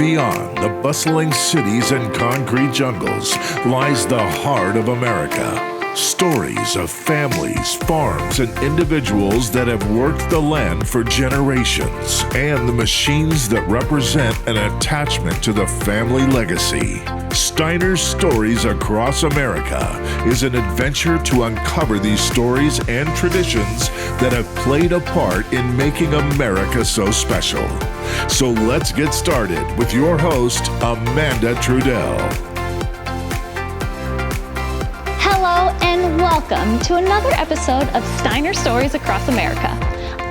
Beyond the bustling cities and concrete jungles lies the heart of America. Stories of families, farms, and individuals that have worked the land for generations, and the machines that represent an attachment to the family legacy. Steiner's Stories Across America is an adventure to uncover these stories and traditions that have played a part in making America so special. So let's get started with your host, Amanda Trudell. Hello and welcome to another episode of Steiner Stories Across America.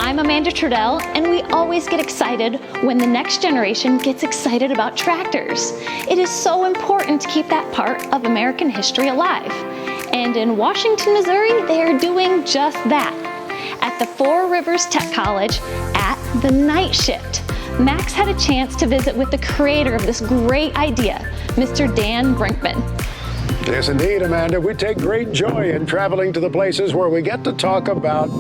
I'm Amanda Trudell, and we always get excited when the next generation gets excited about tractors. It is so important to keep that part of American history alive. And in Washington, Missouri, they are doing just that. At the Four Rivers Tech College at the night shift, Max had a chance to visit with the creator of this great idea, Mr. Dan Brinkman. Yes, indeed, Amanda. We take great joy in traveling to the places where we get to talk about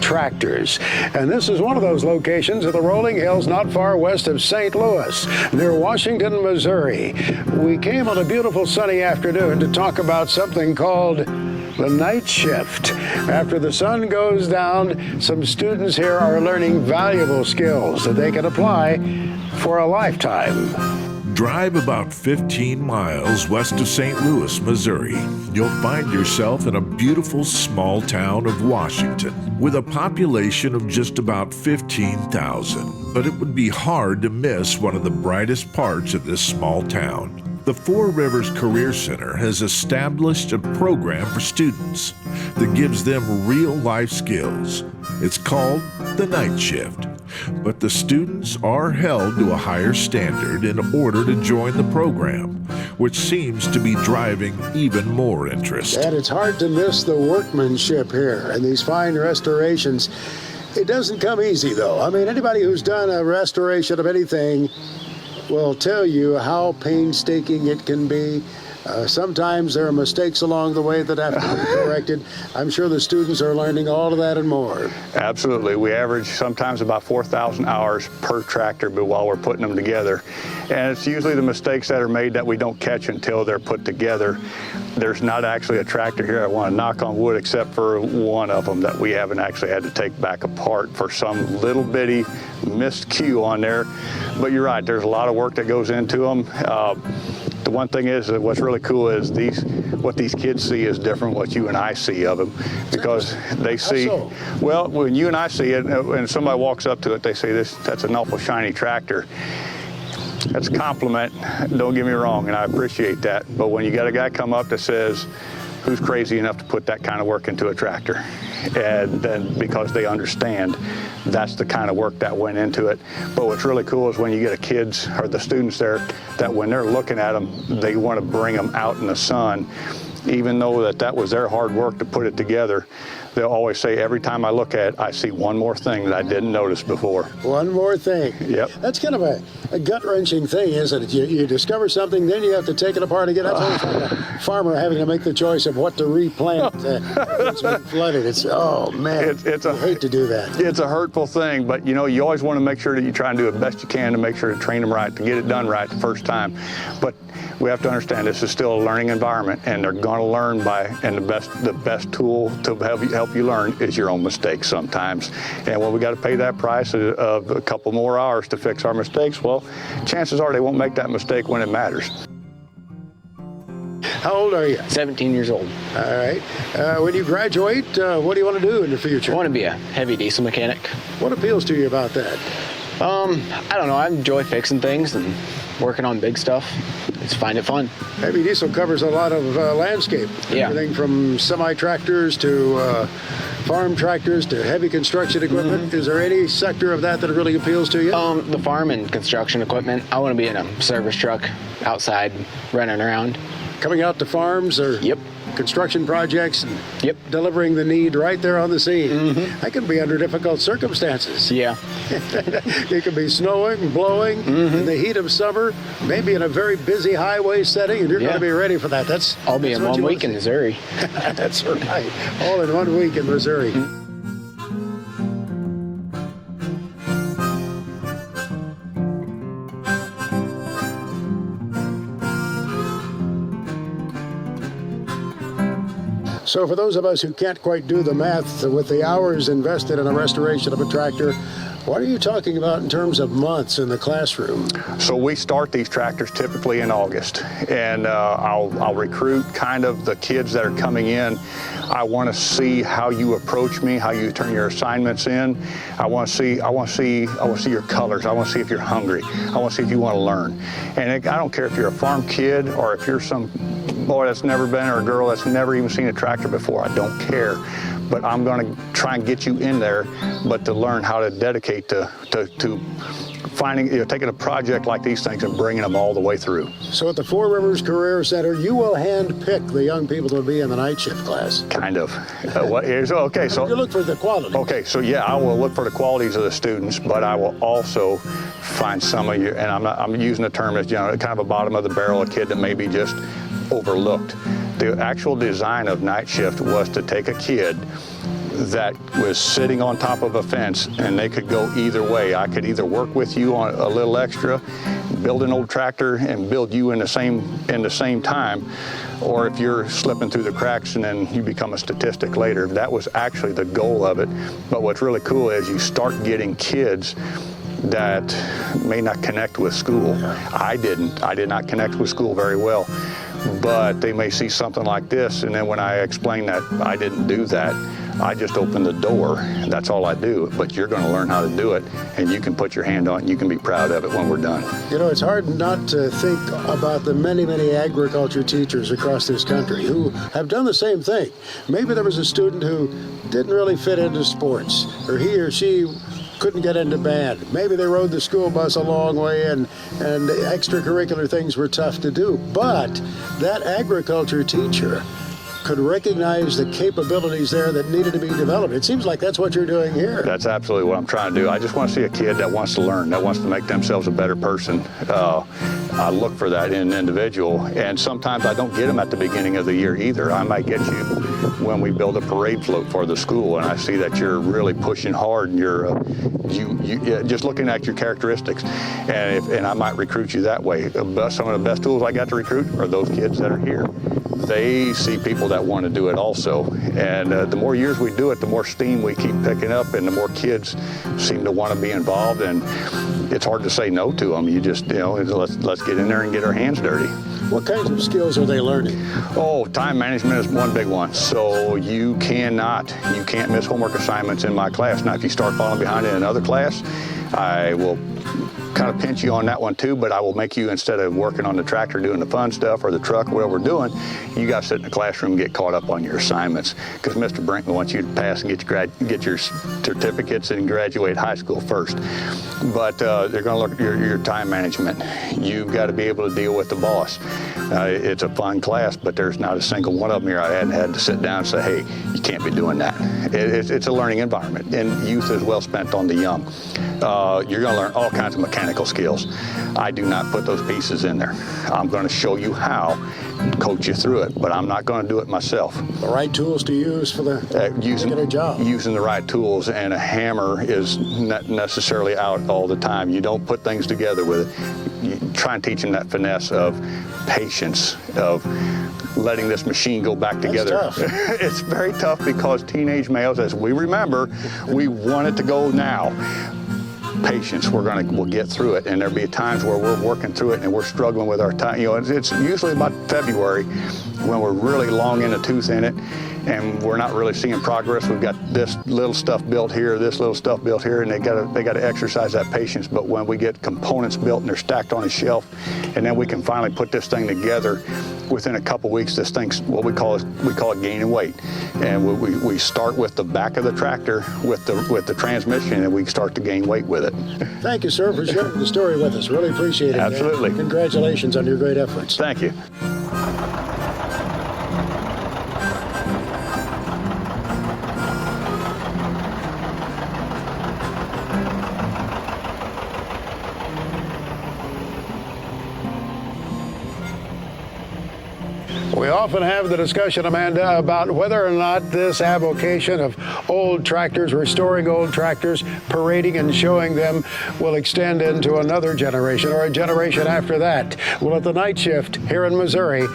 tractors. And this is one of those locations of the rolling hills not far west of St. Louis, near Washington, Missouri. We came on a beautiful sunny afternoon to talk about something called the night shift. After the sun goes down, some students here are learning valuable skills that they can apply for a lifetime. Drive about 15 miles west of St. Louis, Missouri. You'll find yourself in a beautiful small town of Washington with a population of just about 15,000. But it would be hard to miss one of the brightest parts of this small town. The Four Rivers Career Center has established a program for students that gives them real-life skills. It's called the night shift. But the students are held to a higher standard in order to join the program, which seems to be driving even more interest. And it's hard to miss the workmanship here and these fine restorations. It doesn't come easy, though. I mean, anybody who's done a restoration of anything will tell you how painstaking it can be. Sometimes there are mistakes along the way that have to be corrected. I'm sure the students are learning all of that and more. Absolutely. We average sometimes about 4,000 hours per tractor but while we're putting them together. And it's usually the mistakes that are made that we don't catch until they're put together. There's not actually a tractor here, I want to knock on wood, except for one of them that we haven't actually had to take back apart for some little bitty miscue on there. But you're right, there's a lot of work that goes into them. The one thing is that what's really cool is what these kids see is different what you and I see of them, because they see, well, when you and I see it, and somebody walks up to it, they say, that's an awful shiny tractor. That's a compliment, don't get me wrong, and I appreciate that. But when you got a guy come up that says, who's crazy enough to put that kind of work into a tractor? And then because they understand that's the kind of work that went into it. But what's really cool is when you get the kids or the students there, that when they're looking at them, they want to bring them out in the sun. Even though that was their hard work to put it together, they'll always say, every time I look at it, I see one more thing that I didn't notice before. One more thing. Yep. That's kind of a gut-wrenching thing, isn't it? You discover something, then you have to take it apart again. That's almost like a farmer having to make the choice of what to replant. It's been flooded. Oh, man. I hate to do that. It's a hurtful thing, but you always want to make sure that you try and do the best you can to make sure to train them right, to get it done right the first time. But we have to understand this is still a learning environment, and they're going to learn and the best tool to help you learn is your own mistakes sometimes. And when we got to pay that price of a couple more hours to fix our mistakes, well, chances are they won't make that mistake when it matters. How old are you? 17 years old. All right. When you graduate, what do you want to do in the future? I want to be a heavy diesel mechanic. What appeals to you about that? I don't know. I enjoy fixing things and working on big stuff. Just find it fun. Heavy diesel covers a lot of landscape. Yeah. Everything from semi-tractors to farm tractors to heavy construction equipment. Mm-hmm. Is there any sector of that really appeals to you? The farm and construction equipment. I want to be in a service truck outside running around. Coming out to farms or construction projects and delivering the need right there on the scene. Mm-hmm. That can be under difficult circumstances. Yeah. It could be snowing, blowing, in the heat of summer, maybe in a very busy highway setting, and you're going to be ready for that. I'll be in 1 week in Missouri. That's right. All in 1 week in Missouri. So for those of us who can't quite do the math with the hours invested in a restoration of a tractor, what are you talking about in terms of months in the classroom? So we start these tractors typically in August, and I'll recruit kind of the kids that are coming in. I want to see how you approach me, how you turn your assignments in. I want to see your colors. I want to see if you're hungry. I want to see if you want to learn. And I don't care if you're a farm kid or if you're some boy that's never been, or a girl that's never even seen a tractor before. I don't care. But I'm going to try and get you in there, but to learn how to dedicate to finding, taking a project like these things and bringing them all the way through. So at the Four Rivers Career Center, you will hand-pick the young people to be in the night shift class? Kind of. Okay, so you look for the quality. Okay, so yeah, I will look for the qualities of the students, but I will also find some of you, and I'm using the term as, kind of a bottom of the barrel, a kid that may be just overlooked. The actual design of night shift was to take a kid that was sitting on top of a fence, and they could go either way. I could either work with you on a little extra, build an old tractor and build you in the same time, or if you're slipping through the cracks and then you become a statistic later. That was actually the goal of it. But what's really cool is you start getting kids that may not connect with school. I did not connect with school very well, but they may see something like this, and then when I explain that I didn't do that, I just open the door. That's all I do. But you're going to learn how to do it, and you can put your hand on it, and you can be proud of it when we're done. It's hard not to think about the many, many agriculture teachers across this country who have done the same thing. Maybe there was a student who didn't really fit into sports, or he or she couldn't get into band. Maybe they rode the school bus a long way and extracurricular things were tough to do. But that agriculture teacher could recognize the capabilities there that needed to be developed. It seems like that's what you're doing here. That's absolutely what I'm trying to do. I just want to see a kid that wants to learn, that wants to make themselves a better person. I look for that in an individual, and sometimes I don't get them at the beginning of the year either. I might get you when we build a parade float for the school, and I see that you're really pushing hard, and you're just looking at your characteristics, and I might recruit you that way. But some of the best tools I got to recruit are those kids that are here. They see people that want to do it also, and the more years we do it, the more steam we keep picking up, and the more kids seem to want to be involved, and it's hard to say no to them. You just, let's get in there and get our hands dirty. What kinds of skills are they learning? Oh, time management is one big one. So you can't miss homework assignments in my class. Now, if you start falling behind in another class, I will kind of pinch you on that one too, but I will make you, instead of working on the tractor doing the fun stuff or the truck, whatever we're doing, you got to sit in the classroom and get caught up on your assignments, because Mr. Brinkman wants you to pass and get your certificates and graduate high school first. But they're going to look at your time management. You've got to be able to deal with the boss. It's a fun class, but there's not a single one of them here I hadn't had to sit down and say, hey, you can't be doing that. It's a learning environment, and youth is well spent on the young. You're going to learn all kinds of mechanical skills. I do not put those pieces in there. I'm going to show you how, coach you through it, but I'm not going to do it myself. The right tools to use for the particular job. Using the right tools, and a hammer is not necessarily out all the time. You don't put things together with it. You try and teach them that finesse of patience, of letting this machine go back together. That's tough. It's very tough, because teenage males, as we remember, we want it to go now. Patience, we'll get through it, and there'll be times where we're working through it and we're struggling with our time. It's usually about February when we're really long in the tooth in it, and we're not really seeing progress. We've got this little stuff built here, this little stuff built here, and they got to exercise that patience. But when we get components built and they're stacked on a shelf, and then we can finally put this thing together within a couple weeks, this thing's what we call it gaining weight. And we start with the back of the tractor with the transmission, and we start to gain weight with it. Thank you, sir, for sharing the story with us. Really appreciate it. Absolutely. Dan. Congratulations on your great efforts. Thank you. We often have the discussion, Amanda, about whether or not this avocation of old tractors, restoring old tractors, parading and showing them will extend into another generation or a generation after that. Well, at the Night Shift here in Missouri,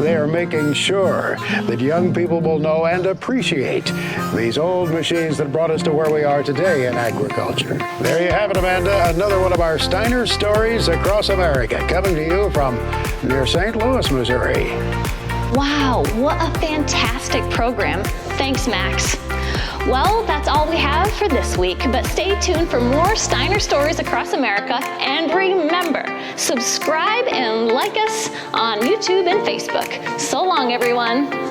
they are making sure that young people will know and appreciate these old machines that brought us to where we are today in agriculture. There you have it, Amanda, another one of our Steiner stories across America, coming to you from near St. Louis, Missouri. Wow, what a fantastic program. Thanks, Max. Well, that's all we have for this week, but stay tuned for more Steiner stories across America, and remember, subscribe and like us on YouTube and Facebook. So long, everyone.